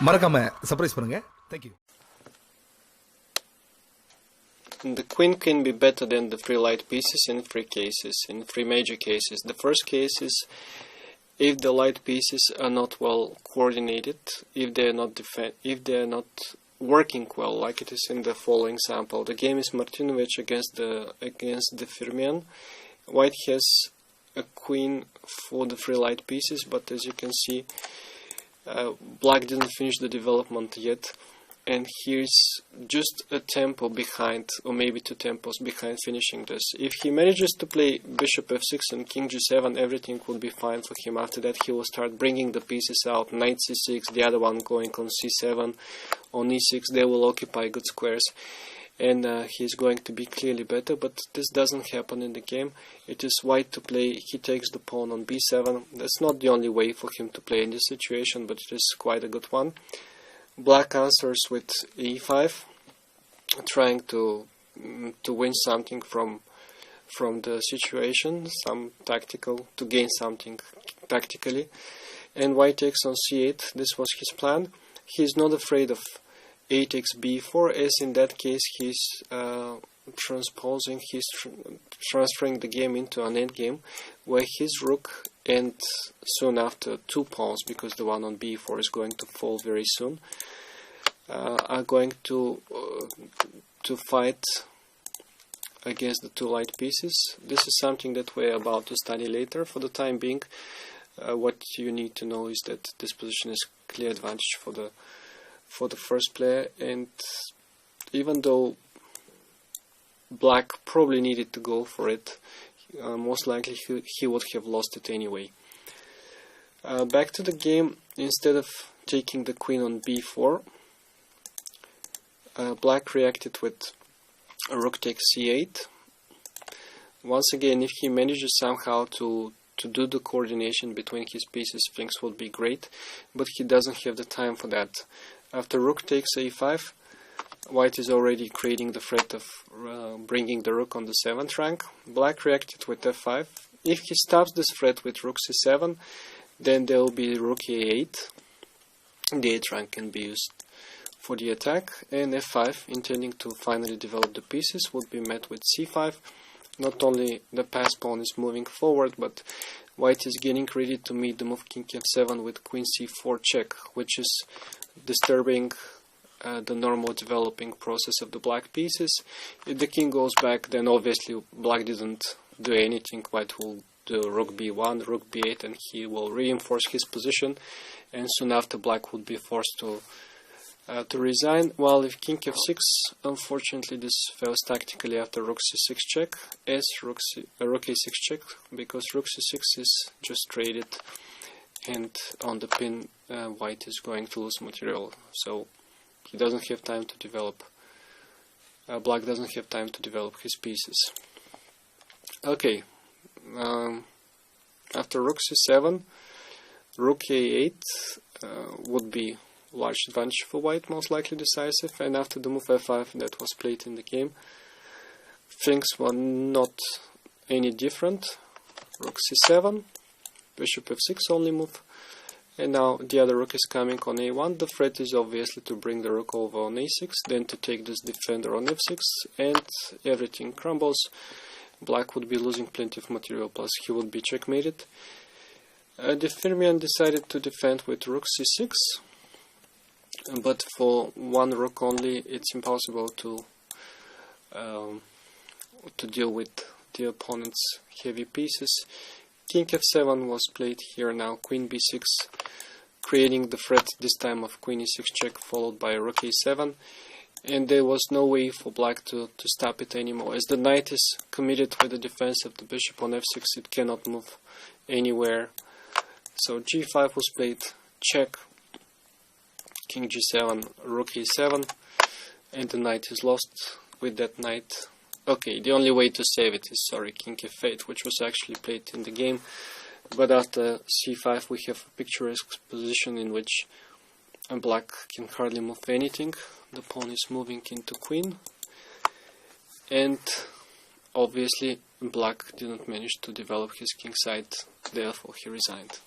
மறக்காம சர்ப்ரைஸ் பண்ணுங்க. Thank you. The queen can be better than the three light pieces in three cases, in three major cases. The first case is if the light pieces are not well coordinated, if they are not working well, like it is in the following example. The game is Martinovic against the Firmian. White has a queen for the three light pieces, but as you can see, black didn't finish the development yet, and here's just a tempo behind, or maybe 2 tempos behind finishing this. If he manages to play bishop f6 and king g7, everything will be fine for him. After that he will start bringing the pieces out, knight c6, the other one going on c7, on e6, they will occupy good squares, and he's going to be clearly better, but this doesn't happen in the game. It is white to play, he takes the pawn on b7. That's not the only way for him to play in this situation, but it is quite a good one. Black answers with e5, trying to win something from the situation, to gain something tactically. And white takes on c8. This was his plan. He's not afraid of 8 takes b4, as in that case he's transferring the game into an endgame where his rook and soon after 2 pawns, because the one on b4 is going to fall very soon, are going to fight against the 2 light pieces. This is something that we're about to study later. For the time being, what you need to know is that this position is clear advantage for the first player, and even though black probably needed to go for it, most likely he would have lost it anyway. Back to the game, instead of taking the queen on b4, black reacted with rook takes c8. Once again, if he manages somehow to do the coordination between his pieces, things would be great, but he doesn't have the time for that. After rook takes a5, white is already creating the threat of bringing the rook on the 7th rank. Black reacted with f5. If he stops this threat with rook c7, then there will be rook a8. The 8th rank can be used for the attack, and f5, intending to finally develop the pieces, would be met with c5. Not only the pass pawn is moving forward, but white is getting ready to meet the move king f7 with queen c4 check, which is disturbing the normal developing process of the black pieces. If the king goes back, then obviously black didn't do anything. White will do rook b1, rook b8, and he will reinforce his position, and soon after black would be forced to resign. While if king f6, unfortunately this fails tactically after rook c6 check, as rook a6 check, because rook c6 is just traded, and on the pin white is going to lose material, so he doesn't have time to develop, black doesn't have time to develop his pieces. Okay, after rook c7, rook a8 would be large advantage for white, most likely decisive, and after the move f5 that was played in the game, things were not any different. Rook c7, bishop f6 only move, and now the other rook is coming on a1. The threat is obviously to bring the rook over on a6, then to take this defender on f6, and everything crumbles. Black would be losing plenty of material, plus he would be checkmated. The Firmian decided to defend with rook c6, but for one rook only it's impossible to deal with the opponent's heavy pieces. King f7 was played here. Now queen b6, creating the threat this time of queen e6 check, followed by rook a7, and there was no way for black to stop it anymore. As the knight is committed with the defense of the bishop on f6, it cannot move anywhere. So g5 was played, check, king g7, rook a7, and the knight is lost with that knight. Okay, the only way to save it is, king f8, which was actually played in the game, but after c5 we have a picturesque position in which black can hardly move anything. The pawn is moving into queen, and obviously black didn't manage to develop his king side, therefore he resigned.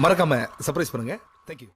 மறக்காம surprise பண்ணுங்க. Thank you.